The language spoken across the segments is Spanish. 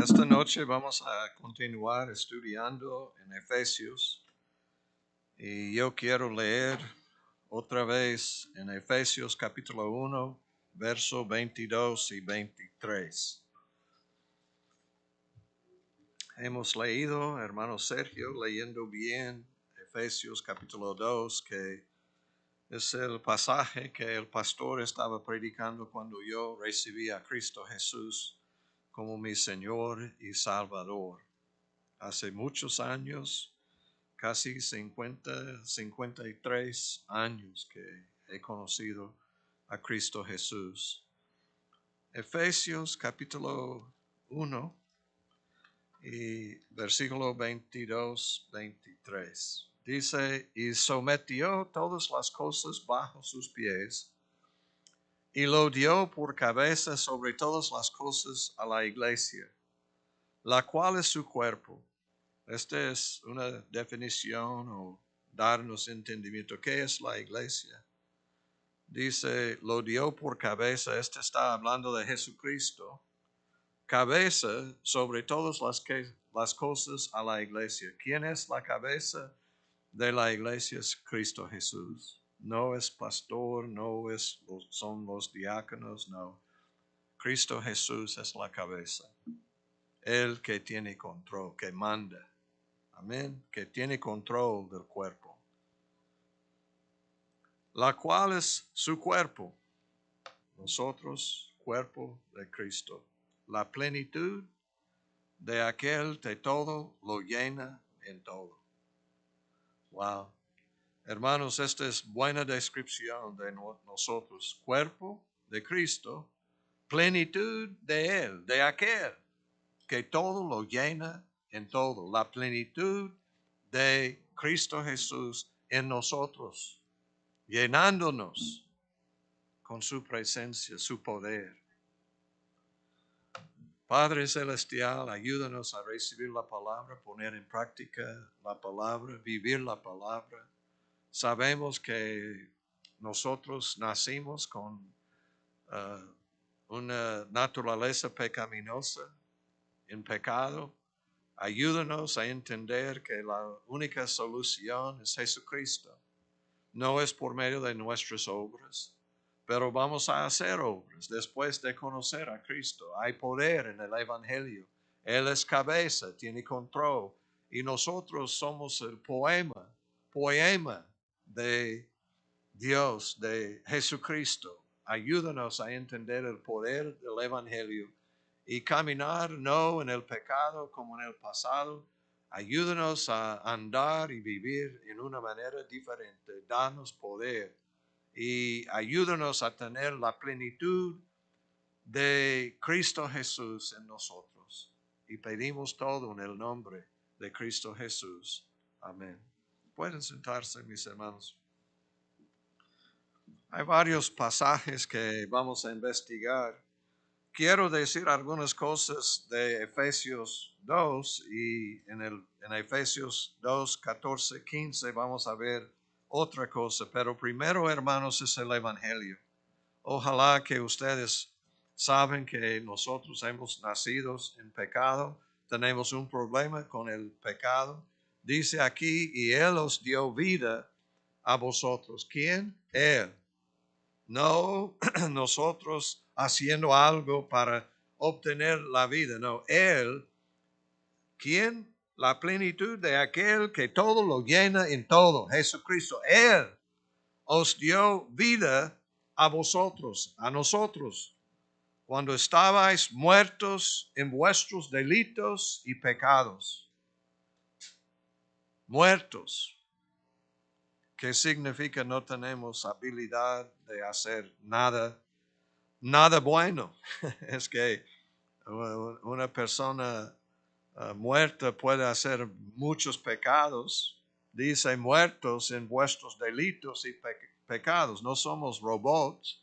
Esta noche vamos a continuar estudiando en Efesios y yo quiero leer otra vez en Efesios capítulo 1, versos 22 y 23. Hemos leído, hermano Sergio, leyendo bien Efesios capítulo 2, que es el pasaje que el pastor estaba predicando cuando yo recibí a Cristo Jesús como mi Señor y Salvador. Hace muchos años, casi 53 años que he conocido a Cristo Jesús. Efesios capítulo 1 y versículo 22-23. Dice, y sometió todas las cosas bajo sus pies, y lo dio por cabeza sobre todas las cosas a la iglesia, la cual es su cuerpo. Esta es una definición o darnos entendimiento. ¿Qué es la iglesia? Dice, lo dio por cabeza. Este está hablando de Jesucristo. Cabeza sobre todas las cosas a la iglesia. ¿Quién es la cabeza de la iglesia? Es Cristo Jesús. No es pastor, son los diáconos, no. Cristo Jesús es la cabeza. El que tiene control, que manda. Amén, que tiene control del cuerpo, la cual es su cuerpo, nosotros, cuerpo de Cristo, la plenitud de aquel que todo lo llena en todo. Wow. Hermanos, esta es buena descripción de nosotros, cuerpo de Cristo, plenitud de Él, de aquel que todo lo llena en todo, la plenitud de Cristo Jesús en nosotros, llenándonos con su presencia, su poder. Padre Celestial, ayúdanos a recibir la palabra, poner en práctica la palabra, vivir la palabra. Sabemos que nosotros nacimos con una naturaleza pecaminosa, en pecado. Ayúdanos a entender que la única solución es Jesucristo. No es por medio de nuestras obras, pero vamos a hacer obras después de conocer a Cristo. Hay poder en el Evangelio. Él es cabeza, tiene control. Y nosotros somos el poema de Dios, de Jesucristo. Ayúdanos a entender el poder del Evangelio y caminar no en el pecado como en el pasado. Ayúdanos a andar y vivir en una manera diferente. Danos poder y ayúdanos a tener la plenitud de Cristo Jesús en nosotros. Y pedimos todo en el nombre de Cristo Jesús. Amén. Pueden sentarse, mis hermanos. Hay varios pasajes que vamos a investigar. Quiero decir algunas cosas de Efesios 2 y en Efesios 2, 14, 15 vamos a ver otra cosa. Pero primero, hermanos, es el Evangelio. Ojalá que ustedes saben que nosotros hemos nacido en pecado, tenemos un problema con el pecado. Dice aquí, y Él os dio vida a vosotros. ¿Quién? Él. No nosotros haciendo algo para obtener la vida. No, Él, ¿quién? La plenitud de aquel que todo lo llena en todo, Jesucristo. Él os dio vida a vosotros, a nosotros, cuando estabais muertos en vuestros delitos y pecados. Muertos. ¿Qué significa? No tenemos habilidad de hacer nada bueno. Es que una persona muerta puede hacer muchos pecados. Dice, muertos en vuestros delitos y pecados. No somos robots.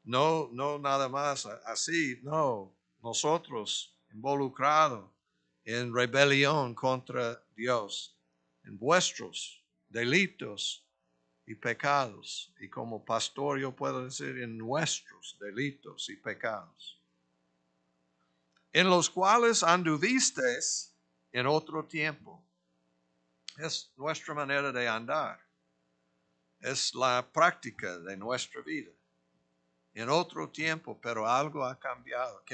No nada más así. No, nosotros involucrados en rebelión contra Dios, en vuestros delitos y pecados. Y como pastor yo puedo decir en nuestros delitos y pecados. en los cuales anduvisteis en otro tiempo. Es nuestra manera de andar. Es la práctica de nuestra vida. En otro tiempo, pero algo ha cambiado, ¿ok?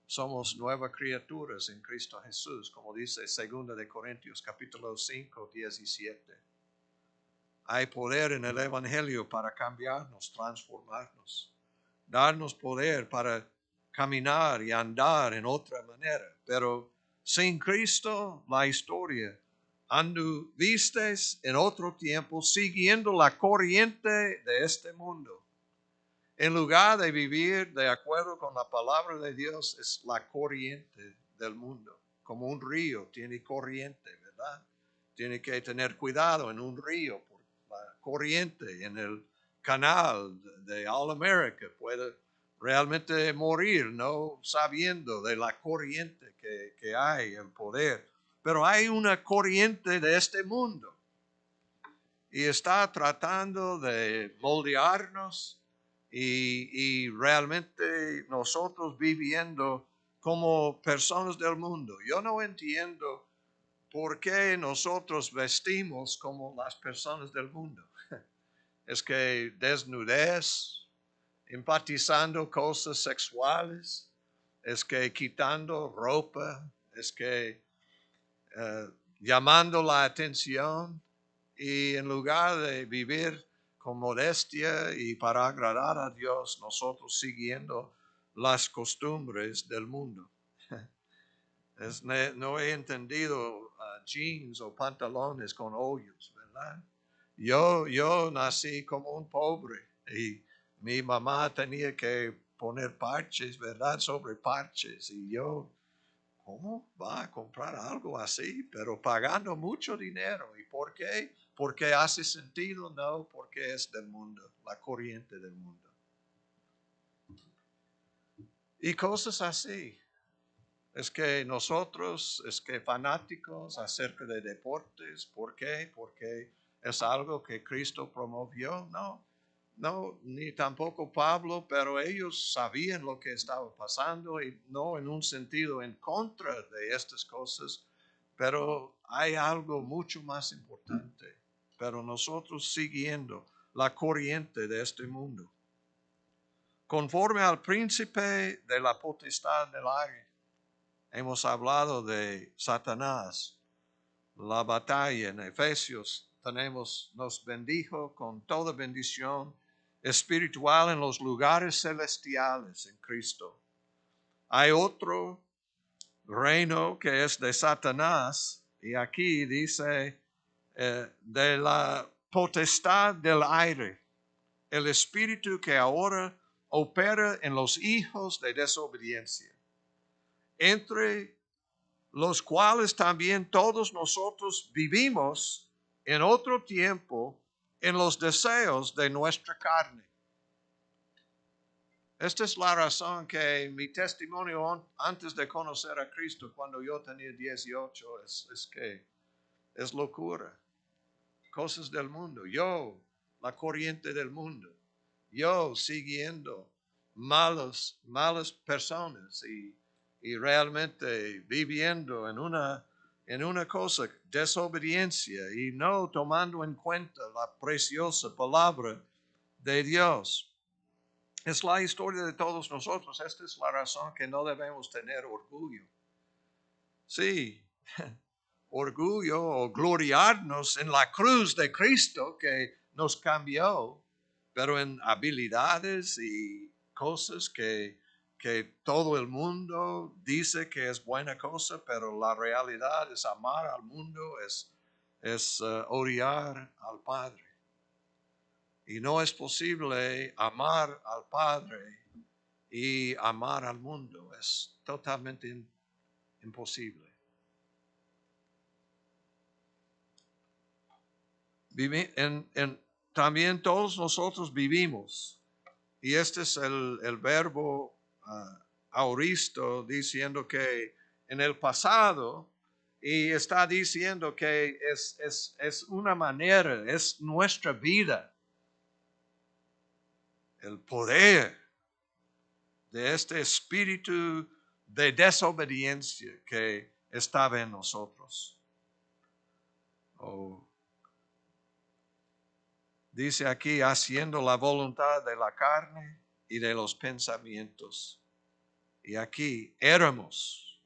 Somos nuevas criaturas en Cristo Jesús, como dice 2 de Corintios capítulo 5, 17. Hay poder en el Evangelio para cambiarnos, transformarnos, darnos poder para caminar y andar en otra manera. Pero sin Cristo, la historia, anduvisteis en otro tiempo siguiendo la corriente de este mundo. En lugar de vivir de acuerdo con la palabra de Dios, es la corriente del mundo. Como un río tiene corriente, ¿verdad? Tiene que tener cuidado en un río por la corriente. En el canal de All America puede realmente morir, no sabiendo de la corriente que hay, el poder. Pero hay una corriente de este mundo y está tratando de moldearnos y realmente nosotros viviendo como personas del mundo. Yo no entiendo por qué nosotros vestimos como las personas del mundo. Es que desnudez, empatizando cosas sexuales, es que quitando ropa, es que llamando la atención. Y en lugar de vivir con modestia y para agradar a Dios, nosotros siguiendo las costumbres del mundo. No he entendido jeans o pantalones con hoyos, ¿verdad? Yo nací como un pobre y mi mamá tenía que poner parches, ¿verdad? Sobre parches. Y yo, ¿cómo va a comprar algo así? Pero pagando mucho dinero. ¿Y por qué? Porque hace sentido, no, porque es del mundo, la corriente del mundo. Y cosas así. Es que nosotros, es que fanáticos acerca de deportes, ¿por qué? Porque es algo que Cristo promovió, no, ni tampoco Pablo, pero ellos sabían lo que estaba pasando y no en un sentido en contra de estas cosas, pero hay algo mucho más importante, pero nosotros siguiendo la corriente de este mundo, conforme al príncipe de la potestad del aire. Hemos hablado de Satanás, la batalla en Efesios. Nos bendijo con toda bendición espiritual en los lugares celestiales en Cristo. Hay otro reino que es de Satanás, y aquí dice de la potestad del aire, el espíritu que ahora opera en los hijos de desobediencia, entre los cuales también todos nosotros vivimos en otro tiempo en los deseos de nuestra carne. Esta es la razón que mi testimonio antes de conocer a Cristo, cuando yo tenía 18, es que es locura. Cosas del mundo. Yo, la corriente del mundo. Yo siguiendo malas personas y realmente viviendo en una cosa, desobediencia y no tomando en cuenta la preciosa palabra de Dios. Es la historia de todos nosotros. Esta es la razón que no debemos tener orgullo. Sí, orgullo o gloriarnos en la cruz de Cristo que nos cambió, pero en habilidades y cosas que todo el mundo dice que es buena cosa, pero la realidad es amar al mundo, es odiar al Padre. Y no es posible amar al Padre y amar al mundo. Es totalmente imposible. También todos nosotros vivimos. Y este es el verbo auristo, diciendo que en el pasado, y está diciendo que es una manera, es nuestra vida. El poder de este espíritu de desobediencia que estaba en nosotros. Dice aquí, haciendo la voluntad de la carne y de los pensamientos. Y aquí éramos,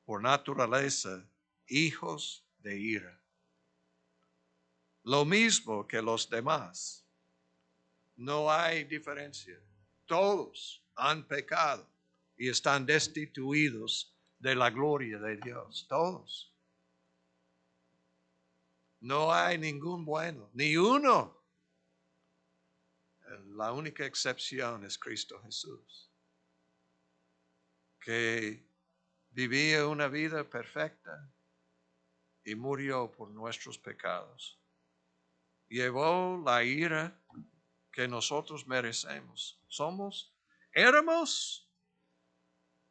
por naturaleza, hijos de ira. Lo mismo que los demás. No hay diferencia. Todos han pecado y están destituidos de la gloria de Dios. Todos. No hay ningún bueno, ni uno. La única excepción es Cristo Jesús, que vivía una vida perfecta y murió por nuestros pecados. Llevó la ira que nosotros merecemos. Éramos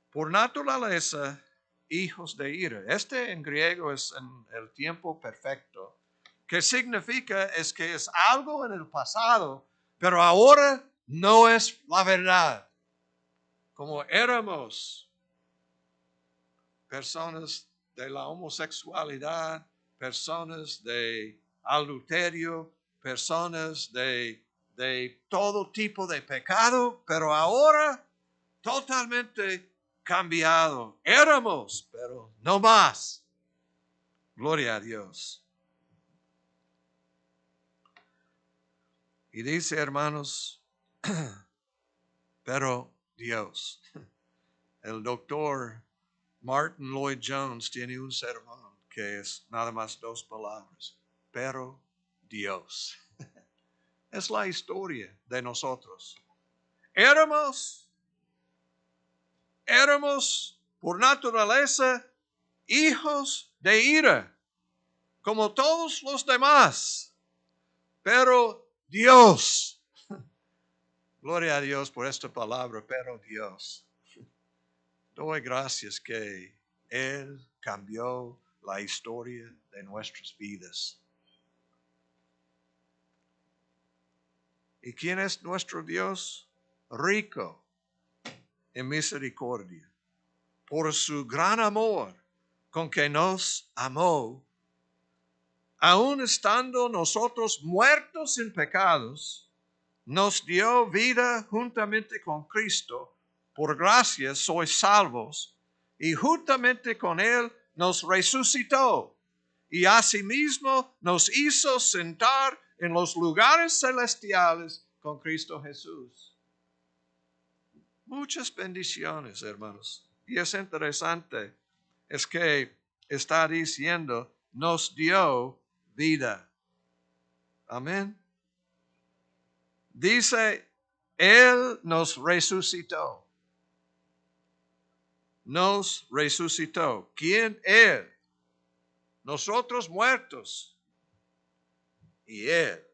por naturaleza hijos de ira. Este en griego es en el tiempo perfecto, que significa es que es algo en el pasado, pero ahora no es la verdad. Como éramos personas de la homosexualidad, personas de adulterio, personas de todo tipo de pecado, pero ahora totalmente cambiado. Éramos, pero no más. Gloria a Dios. Y dice, hermanos, pero Dios. El doctor Martin Lloyd Jones tiene un sermón que es nada más 2 palabras. Pero Dios. Es la historia de nosotros. Éramos por naturaleza hijos de ira, como todos los demás. Pero Dios, gloria a Dios por esta palabra, pero Dios. Doy gracias que Él cambió la historia de nuestras vidas. ¿Y quién es nuestro Dios? Rico en misericordia, por su gran amor con que nos amó, aun estando nosotros muertos en pecados, nos dio vida juntamente con Cristo. Por gracia sois salvos, y juntamente con Él nos resucitó, y asimismo nos hizo sentar en los lugares celestiales con Cristo Jesús. Muchas bendiciones, hermanos. Y es interesante, es que está diciendo, nos dio vida. Amén. Dice, Él nos resucitó. Nos resucitó. ¿Quién? Él. Nosotros muertos. Y Él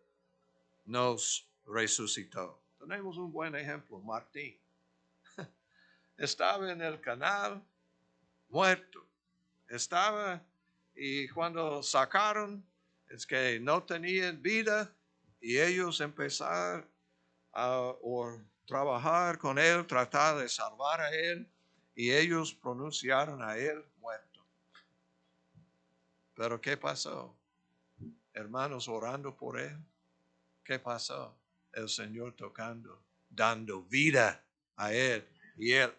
nos resucitó. Tenemos un buen ejemplo, Martín. Estaba en el canal, muerto. Estaba, y cuando sacaron, es que no tenían vida, y ellos empezaron a trabajar con él, tratar de salvar a él, y ellos pronunciaron a él muerto. Pero ¿qué pasó? Hermanos orando por él. ¿Qué pasó? El Señor tocando, dando vida a él, y él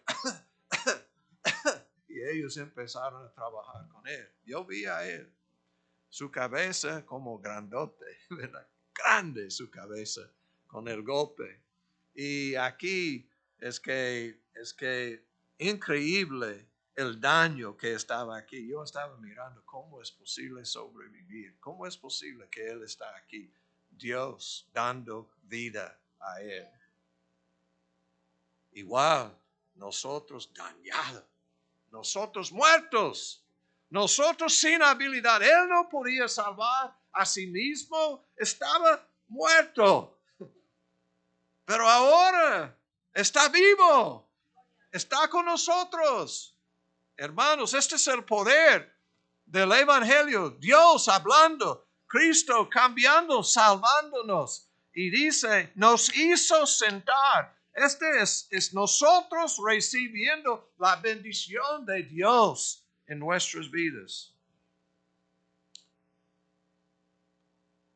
y ellos empezaron a trabajar con él. Yo vi a él, su cabeza como grandote, ¿verdad? Grande su cabeza con el golpe. Y aquí es que increíble el daño que estaba aquí. Yo estaba mirando cómo es posible sobrevivir, cómo es posible que él está aquí. Dios dando vida a él. Igual, nosotros dañados, nosotros muertos, nosotros sin habilidad. Él no podía salvar a sí mismo, estaba muerto. Pero ahora está vivo, está con nosotros. Hermanos, este es el poder del Evangelio. Dios hablando, Cristo cambiando, salvándonos. Y dice, nos hizo sentar es nosotros recibiendo la bendición de Dios en nuestras vidas.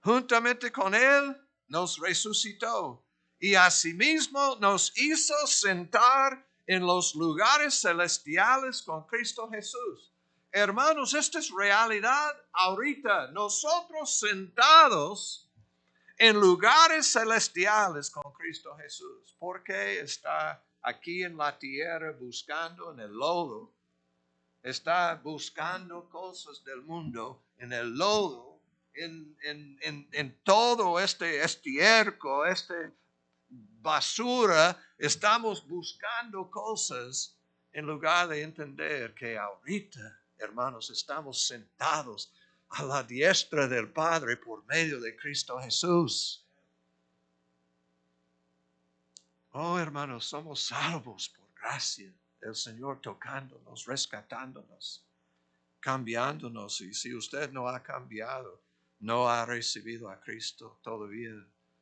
Juntamente con Él nos resucitó y asimismo nos hizo sentar en los lugares celestiales con Cristo Jesús. Hermanos, esta es realidad ahorita. Nosotros sentados en lugares celestiales con Cristo Jesús. Porque está aquí en la tierra buscando en el lodo. Está buscando cosas del mundo en el lodo, en todo este estiércol, basura. Estamos buscando cosas en lugar de entender que ahorita, hermanos, estamos sentados a la diestra del Padre por medio de Cristo Jesús. Oh, hermanos, somos salvos por gracia del Señor, tocándonos, rescatándonos, cambiándonos. Y si usted no ha cambiado, no ha recibido a Cristo todavía,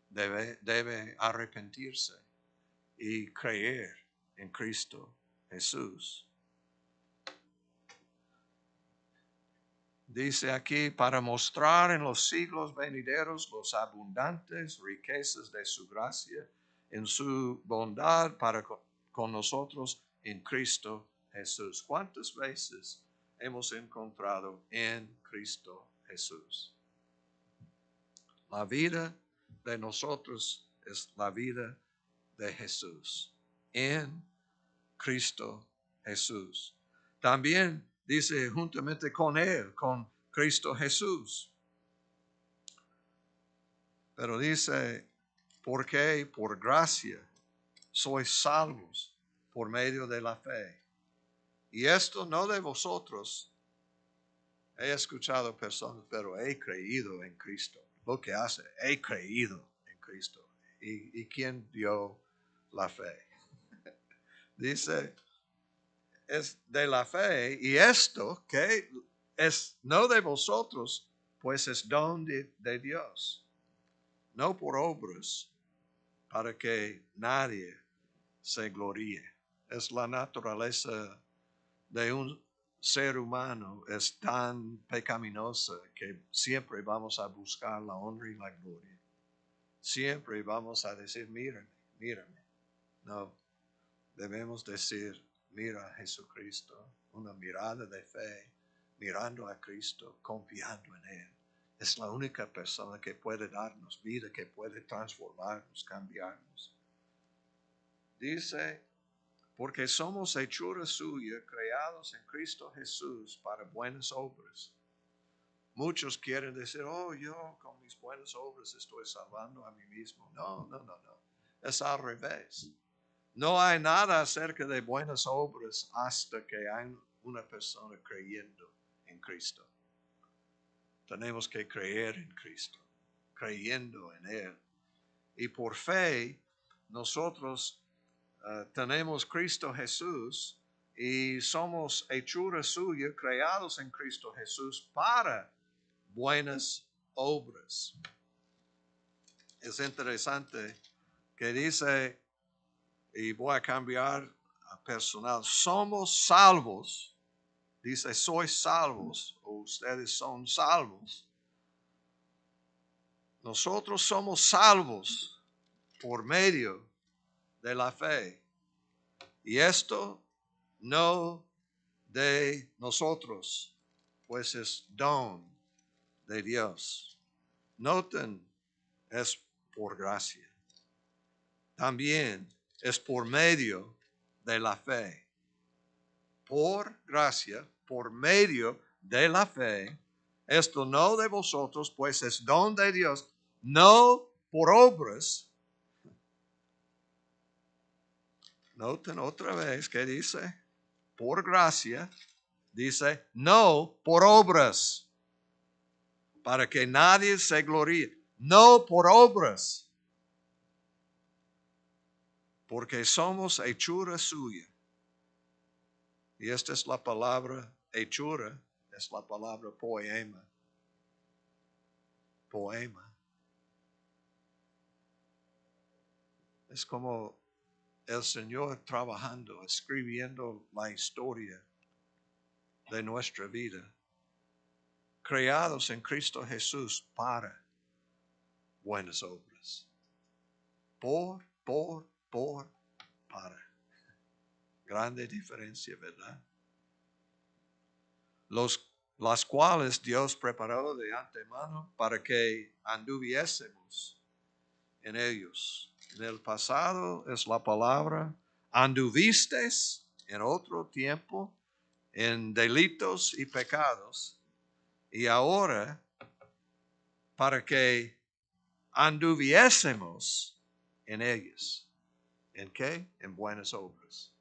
debe arrepentirse y creer en Cristo Jesús. Dice aquí, para mostrar en los siglos venideros los abundantes riquezas de su gracia, en su bondad para con nosotros en Cristo Jesús. ¿Cuántas veces hemos encontrado en Cristo Jesús? La vida de nosotros es la vida de Jesús, en Cristo Jesús. También dice juntamente con Él, con Cristo Jesús. Pero dice, porque por gracia sois salvos por medio de la fe. Y esto no de vosotros. He escuchado personas, pero he creído en Cristo. Lo que hace, he creído en Cristo. ¿Y quién dio la fe? Dice, es de la fe, y esto que es no de vosotros, pues es don de Dios, no por obras, para que nadie se gloríe. Es la naturaleza de un ser humano, es tan pecaminosa que siempre vamos a buscar la honra y la gloria. Siempre vamos a decir, mírame, mírame. No, debemos decir, mira a Jesucristo, una mirada de fe, mirando a Cristo, confiando en Él. Es la única persona que puede darnos vida, que puede transformarnos, cambiarnos. Dice, porque somos hechura suya, creados en Cristo Jesús para buenas obras. Muchos quieren decir, oh, yo con mis buenas obras estoy salvando a mí mismo. No. Es al revés. No hay nada acerca de buenas obras hasta que hay una persona creyendo en Cristo. Tenemos que creer en Cristo, creyendo en Él. Y por fe, nosotros tenemos Cristo Jesús y somos hechura suya, creados en Cristo Jesús para buenas obras. Es interesante que dice, y voy a cambiar a personal, somos salvos, dice, sois salvos, o ustedes son salvos. Nosotros somos salvos por medio de la fe. Y esto no de nosotros, pues es don de Dios. Noten, es por gracia. También es por medio de la fe. Por gracia, por medio de la fe. Esto no de vosotros, pues es don de Dios, no por obras. Noten otra vez que dice, por gracia, dice, no por obras, para que nadie se gloríe. No por obras, porque somos hechura suya. Y esta es la palabra hechura, es la palabra poema. Poema. Es como el Señor trabajando, escribiendo la historia de nuestra vida, creados en Cristo Jesús para buenas obras. Para. Grande diferencia, ¿verdad? Las cuales Dios preparó de antemano para que anduviésemos en ellos. En el pasado es la palabra, anduvistes en otro tiempo en delitos y pecados, y ahora para que anduviésemos en ellos. ¿En qué? En buenas obras.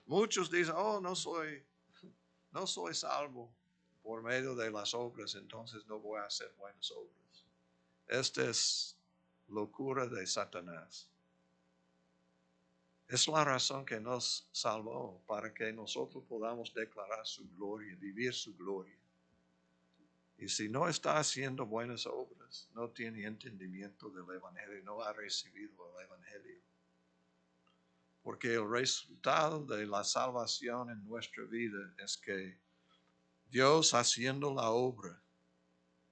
Muchos dicen, no soy salvo por medio de las obras, entonces no voy a hacer buenas obras. Esta es locura de Satanás. Es la razón que nos salvó, para que nosotros podamos declarar su gloria, vivir su gloria. Y si no está haciendo buenas obras, no tiene entendimiento del Evangelio, no ha recibido el Evangelio. Porque el resultado de la salvación en nuestra vida es que Dios haciendo la obra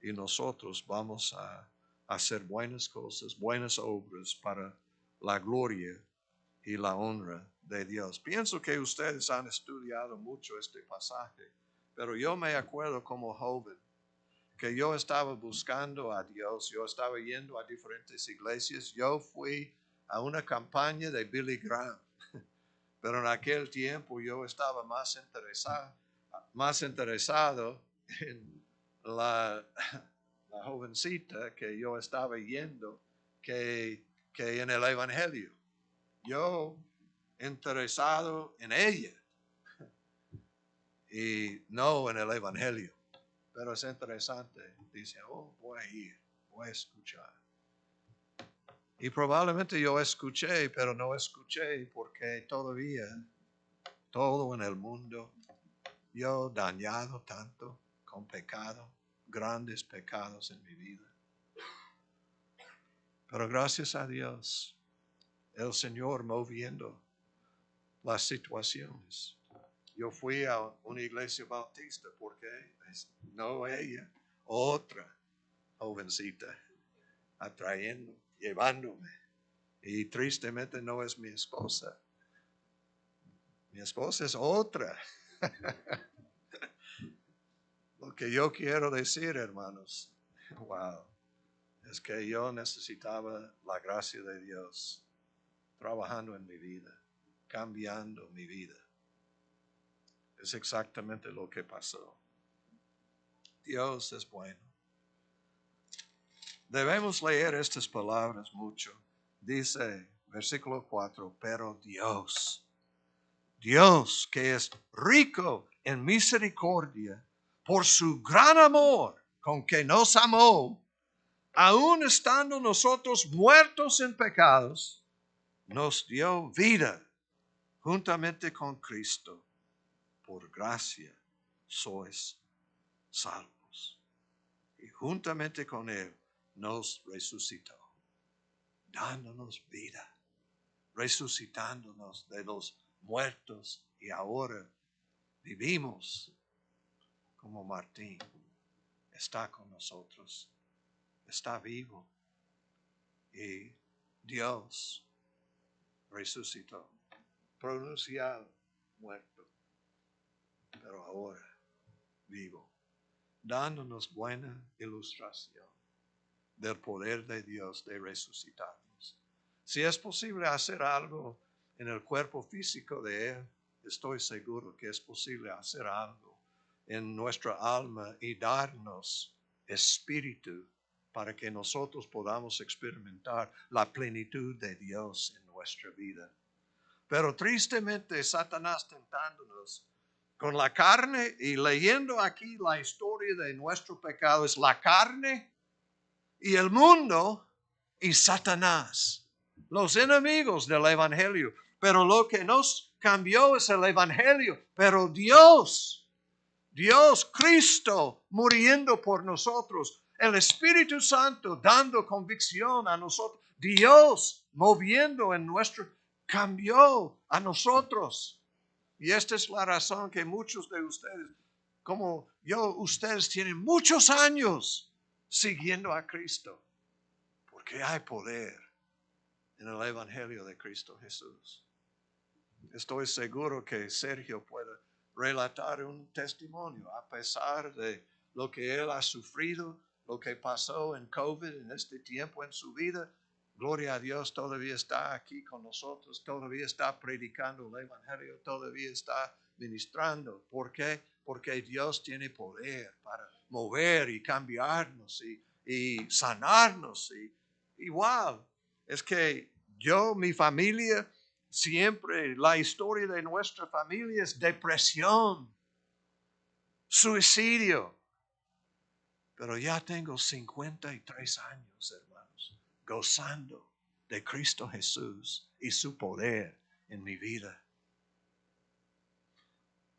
y nosotros vamos a hacer buenas cosas, buenas obras para la gloria y la honra de Dios. Pienso que ustedes han estudiado mucho este pasaje, pero yo me acuerdo como joven que yo estaba buscando a Dios, yo estaba yendo a diferentes iglesias, yo fui a una campaña de Billy Graham, pero en aquel tiempo yo estaba más interesado en la jovencita que yo estaba yendo que en el Evangelio. Yo interesado en ella y no en el Evangelio. Pero es interesante. Dice, voy a ir, voy a escuchar. Y probablemente yo escuché, pero no escuché porque todavía todo en el mundo, yo dañado tanto con pecado, grandes pecados en mi vida. Pero gracias a Dios, el Señor moviendo las situaciones. Yo fui a una iglesia bautista porque no ella, otra jovencita atrayendo, llevándome. Y tristemente no es mi esposa. Mi esposa es otra. Lo que yo quiero decir, hermanos, es que yo necesitaba la gracia de Dios trabajando en mi vida, cambiando mi vida. Es exactamente lo que pasó. Dios es bueno. Debemos leer estas palabras mucho. Dice, versículo 4, pero Dios que es rico en misericordia, por su gran amor con que nos amó, aun estando nosotros muertos en pecados, nos dio vida juntamente con Cristo. Por gracia sois salvos. Y juntamente con Él nos resucitó, dándonos vida, resucitándonos de los muertos, y ahora vivimos como Martín. Está con nosotros, está vivo, y Dios resucitó, pronunciado muerto, pero ahora vivo, dándonos buena ilustración del poder de Dios de resucitarnos. Si es posible hacer algo en el cuerpo físico de Él, estoy seguro que es posible hacer algo en nuestra alma y darnos espíritu para que nosotros podamos experimentar la plenitud de Dios en nuestra vida. Pero tristemente Satanás tentándonos con la carne, y leyendo aquí la historia de nuestro pecado, es la carne y el mundo y Satanás, los enemigos del Evangelio. Pero lo que nos cambió es el Evangelio. Pero Dios, Cristo muriendo por nosotros, el Espíritu Santo dando convicción a nosotros, Dios moviendo en nuestro, cambió a nosotros. Y esta es la razón que muchos de ustedes, como yo, ustedes tienen muchos años siguiendo a Cristo. Porque hay poder en el Evangelio de Cristo Jesús. Estoy seguro que Sergio puede relatar un testimonio a pesar de lo que él ha sufrido, lo que pasó en COVID en este tiempo en su vida. Gloria a Dios, todavía está aquí con nosotros, todavía está predicando el Evangelio, todavía está ministrando. ¿Por qué? Porque Dios tiene poder para mover y cambiarnos y sanarnos. Igual, es que yo, mi familia, siempre la historia de nuestra familia es depresión, suicidio. Pero ya tengo 53 años, hermanos, gozando de Cristo Jesús y su poder en mi vida.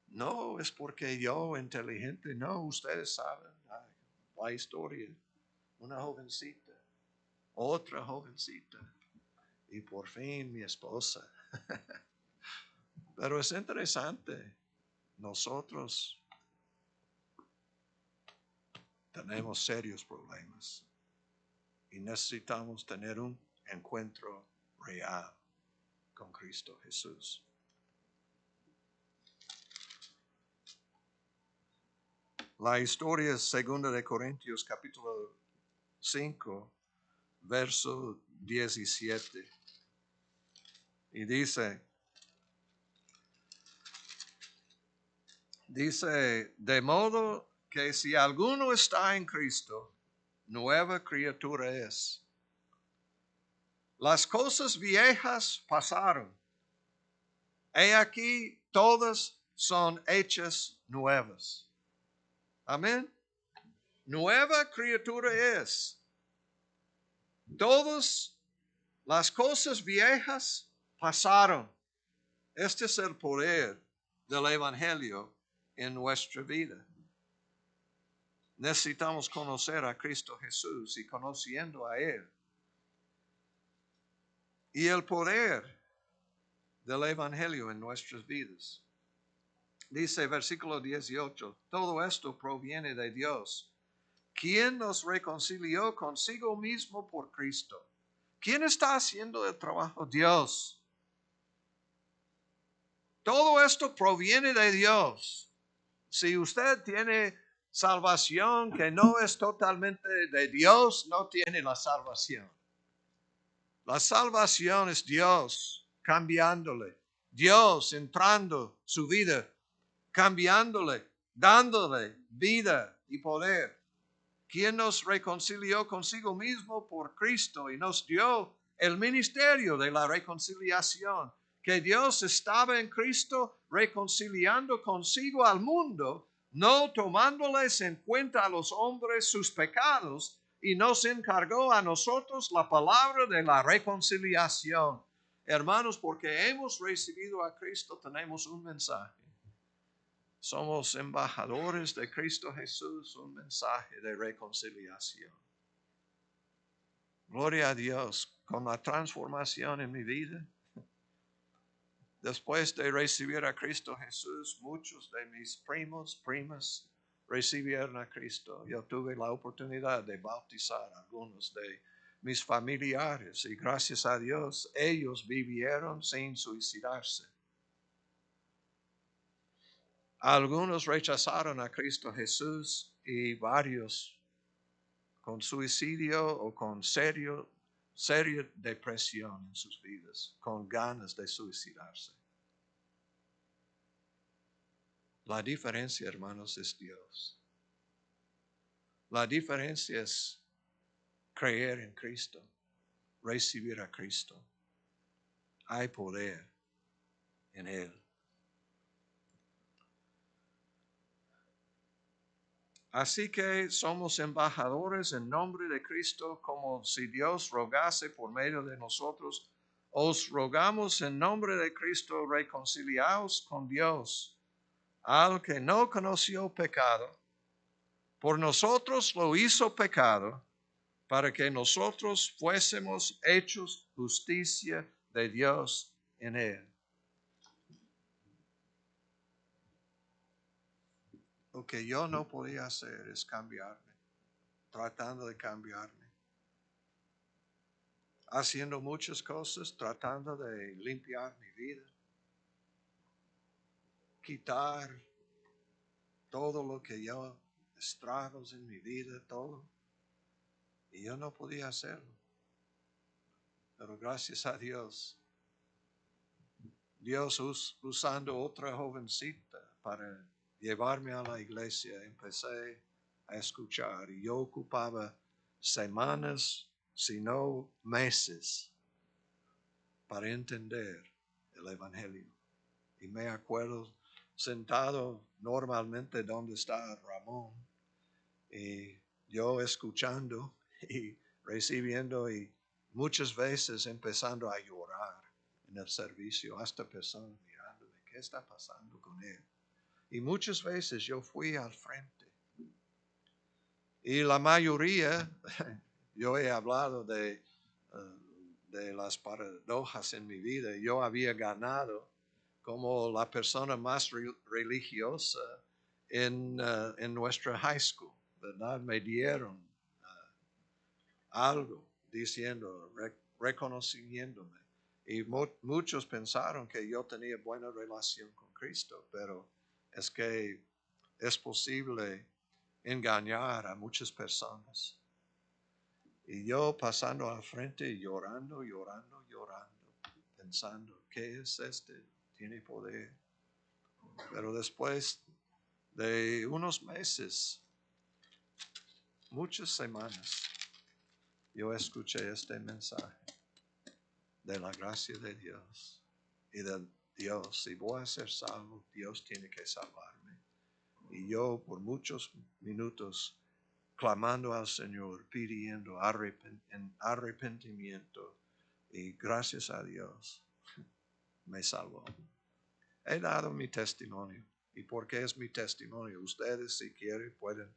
No es porque yo inteligente, no, ustedes saben la historia. Una jovencita, otra jovencita y por fin mi esposa. Pero es interesante, nosotros tenemos serios problemas y necesitamos tener un encuentro real con Cristo Jesús. La historia es 2 de Corintios capítulo 5, verso 17. Y dice, de modo que si alguno está en Cristo, nueva criatura es. Las cosas viejas pasaron. He aquí, todas son hechas nuevas. Amén. Nueva criatura es. Todas las cosas viejas pasaron. Este es el poder del Evangelio en nuestra vida. Necesitamos conocer a Cristo Jesús y conociendo a Él. Y el poder del Evangelio en nuestras vidas. Dice versículo 18, todo esto proviene de Dios, quien nos reconcilió consigo mismo por Cristo. ¿Quién está haciendo el trabajo? Dios. Todo esto proviene de Dios. Si usted tiene salvación que no es totalmente de Dios, no tiene la salvación. La salvación es Dios cambiándole, Dios entrando su vida, cambiándole, dándole vida y poder. Quien nos reconcilió consigo mismo por Cristo y nos dio el ministerio de la reconciliación, que Dios estaba en Cristo reconciliando consigo al mundo, no tomándoles en cuenta a los hombres sus pecados, y nos encargó a nosotros la palabra de la reconciliación. Hermanos, porque hemos recibido a Cristo, tenemos un mensaje. Somos embajadores de Cristo Jesús, un mensaje de reconciliación. Gloria a Dios, con la transformación en mi vida. Después de recibir a Cristo Jesús, muchos de mis primas, recibieron a Cristo. Yo tuve la oportunidad de bautizar a algunos de mis familiares y gracias a Dios ellos vivieron sin suicidarse. Algunos rechazaron a Cristo Jesús y varios con suicidio o con seria depresión en sus vidas, con ganas de suicidarse. La diferencia, hermanos, es Dios. La diferencia es creer en Cristo, recibir a Cristo. Hay poder en Él. Así que somos embajadores en nombre de Cristo, como si Dios rogase por medio de nosotros. Os rogamos en nombre de Cristo, reconciliaos con Dios. Al que no conoció pecado, por nosotros lo hizo pecado, para que nosotros fuésemos hechos justicia de Dios en Él. Lo que yo no podía hacer es cambiarme, tratando de cambiarme, haciendo muchas cosas, tratando de limpiar mi vida, quitar todo lo que yo estragos en mi vida, todo. Y yo no podía hacerlo. Pero gracias a Dios, Dios usando otra jovencita para llevarme a la iglesia, empecé a escuchar. Y yo ocupaba semanas, si no meses, para entender el Evangelio. Y me acuerdo sentado normalmente donde está Ramón, y yo escuchando y recibiendo, y muchas veces empezando a llorar en el servicio, hasta personas mirándome, ¿qué está pasando con él? Y muchas veces yo fui al frente. Y la mayoría, yo he hablado de las paradojas en mi vida. Yo había ganado como la persona más religiosa en nuestra high school, ¿verdad? Me dieron algo diciendo, reconociéndome. Y muchos pensaron que yo tenía buena relación con Cristo, pero es que es posible engañar a muchas personas. Y yo pasando al frente y llorando, pensando, ¿qué es este? Tiene poder. Pero después de unos meses, muchas semanas, yo escuché este mensaje de la gracia de Dios y de Dios. Si voy a ser salvo, Dios tiene que salvarme. Y yo por muchos minutos clamando al Señor, pidiendo arrepentimiento, y gracias a Dios me salvó. He dado mi testimonio. ¿Y por qué es mi testimonio? Ustedes, si quieren, pueden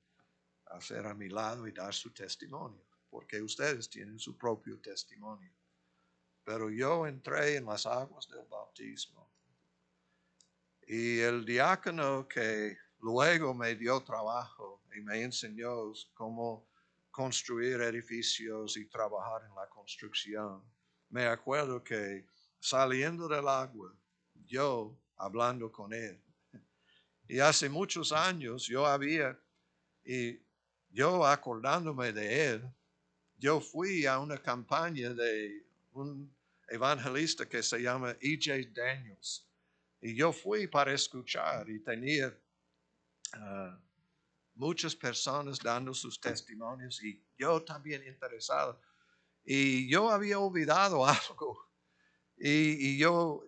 hacer a mi lado y dar su testimonio, porque ustedes tienen su propio testimonio. Pero yo entré en las aguas del bautismo, y el diácono que luego me dio trabajo y me enseñó cómo construir edificios y trabajar en la construcción, me acuerdo que saliendo del agua, yo hablando con él, y hace muchos años y yo acordándome de él, yo fui a una campaña de un evangelista que se llama E.J. Daniels. Y yo fui para escuchar, y tenía muchas personas dando sus testimonios, y yo también interesado. Y yo había olvidado algo, y yo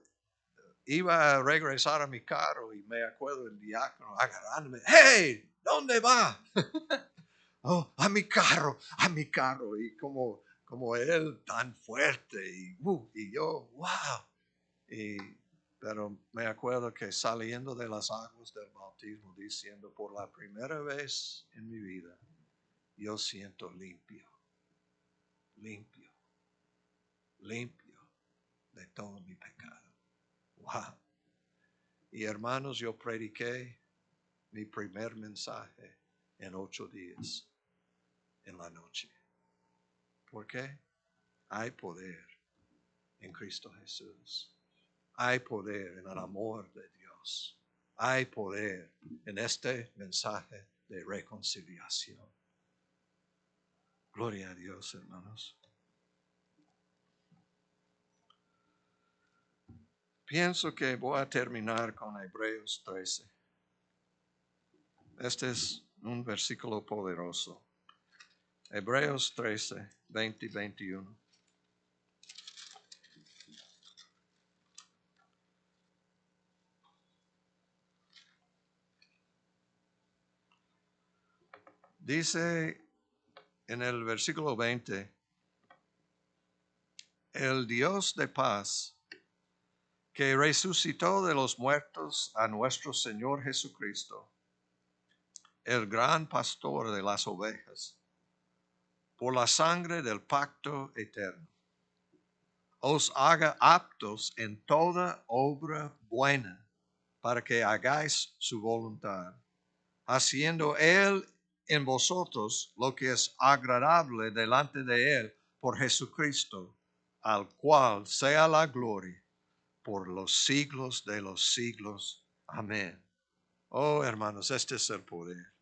iba a regresar a mi carro, y me acuerdo el diácono agarrándome. ¡Hey! ¿Dónde va? Oh, a mi carro. Y como él tan fuerte, y yo, wow. Pero me acuerdo que saliendo de las aguas del bautismo, diciendo, por la primera vez en mi vida, yo siento limpio de todo mi pecado. Wow. Y hermanos, yo prediqué mi primer mensaje en 8 días, en la noche. ¿Por qué? Hay poder en Cristo Jesús. Hay poder en el amor de Dios. Hay poder en este mensaje de reconciliación. Gloria a Dios, hermanos. Pienso que voy a terminar con Hebreos 13. Este es un versículo poderoso. Hebreos 13, 20 y 21. Dice en el versículo 20, el Dios de paz, que resucitó de los muertos a nuestro Señor Jesucristo, el gran pastor de las ovejas, por la sangre del pacto eterno, os haga aptos en toda obra buena, para que hagáis su voluntad, haciendo Él en vosotros lo que es agradable delante de Él por Jesucristo, al cual sea la gloria por los siglos de los siglos. Amén. Oh, hermanos, este es el poder.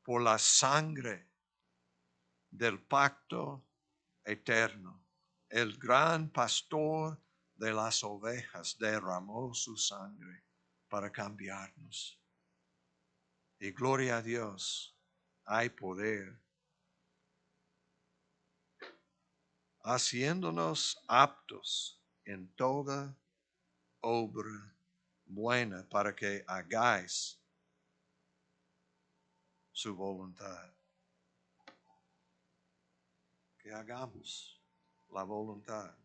Por la sangre del pacto eterno, el gran pastor de las ovejas derramó su sangre para cambiarnos. Y gloria a Dios, hay poder, haciéndonos aptos en toda obra buena para que hagáis su voluntad. Que hagamos la voluntad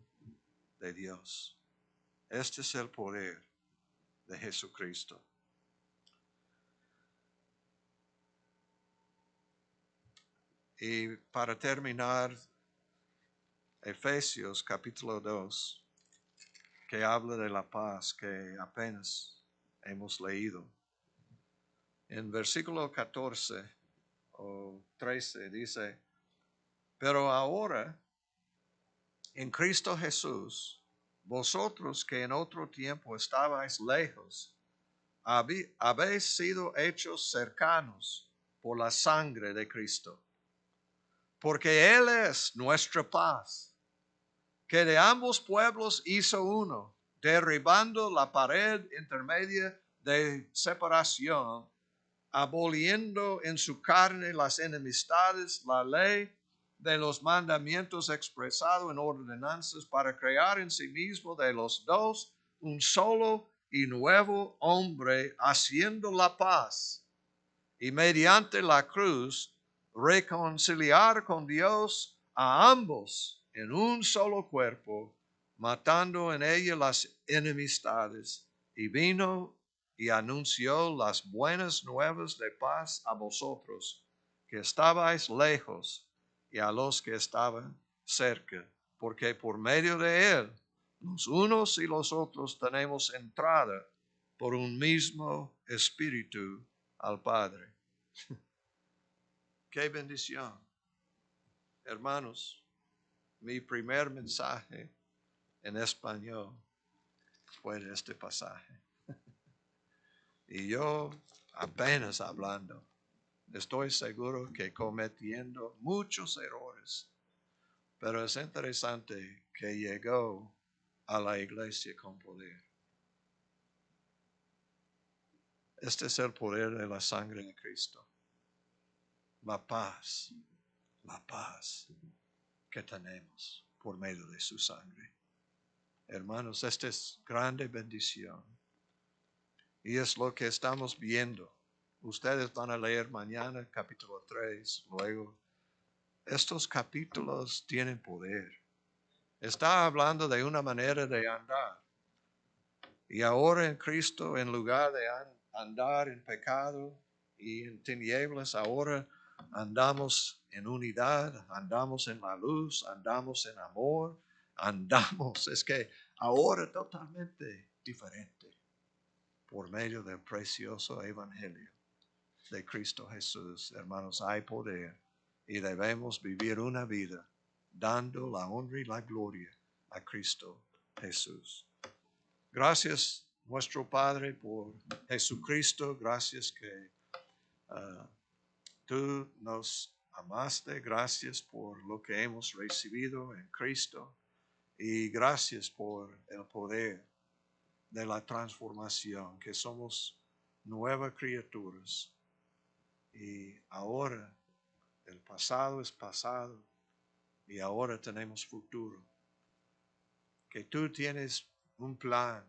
de Dios. Este es el poder de Jesucristo. Y para terminar, Efesios capítulo 2, que habla de la paz que apenas hemos leído. En versículo 14 o 13 dice, pero ahora en Cristo Jesús, vosotros que en otro tiempo estabais lejos, habéis sido hechos cercanos por la sangre de Cristo. Porque Él es nuestra paz, que de ambos pueblos hizo uno, derribando la pared intermedia de separación, aboliendo en su carne las enemistades, la ley de los mandamientos expresado en ordenanzas, para crear en sí mismo de los dos un solo y nuevo hombre, haciendo la paz, y mediante la cruz reconciliar con Dios a ambos en un solo cuerpo, matando en ella las enemistades, y vino y anunció las buenas nuevas de paz a vosotros, que estabais lejos, y a los que estaban cerca, porque por medio de él, los unos y los otros tenemos entrada por un mismo espíritu al Padre. Qué bendición. Hermanos, mi primer mensaje en español fue de este pasaje. Y yo apenas hablando, estoy seguro que cometiendo muchos errores, pero es interesante que llegó a la iglesia con poder. Este es el poder de la sangre de Cristo. La paz que tenemos por medio de su sangre. Hermanos, esta es grande bendición. Y es lo que estamos viendo. Ustedes van a leer mañana capítulo 3, luego. Estos capítulos tienen poder. Está hablando de una manera de andar. Y ahora en Cristo, en lugar de andar en pecado y en tinieblas, ahora andamos en unidad, andamos en la luz, andamos en amor, andamos, es que ahora totalmente diferente por medio del precioso evangelio de Cristo Jesús. Hermanos, hay poder y debemos vivir una vida dando la honra y la gloria a Cristo Jesús. Gracias, nuestro Padre, por Jesucristo. Gracias que tú nos amaste. Gracias por lo que hemos recibido en Cristo. Y gracias por el poder de la transformación, que somos nuevas criaturas. Y ahora el pasado es pasado y ahora tenemos futuro. Que tú tienes un plan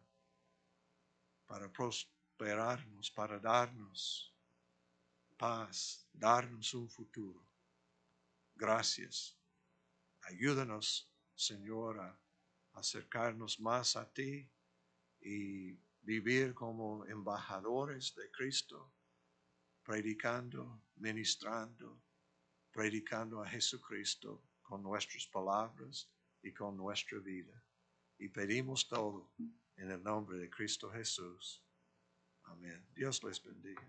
para prosperarnos, para darnos paz, darnos un futuro. Gracias. Ayúdanos, Señor, a acercarnos más a ti y vivir como embajadores de Cristo, predicando, ministrando, predicando a Jesucristo con nuestras palabras y con nuestra vida. y pedimos todo en el nombre de Cristo Jesús. Amén. Dios les bendiga.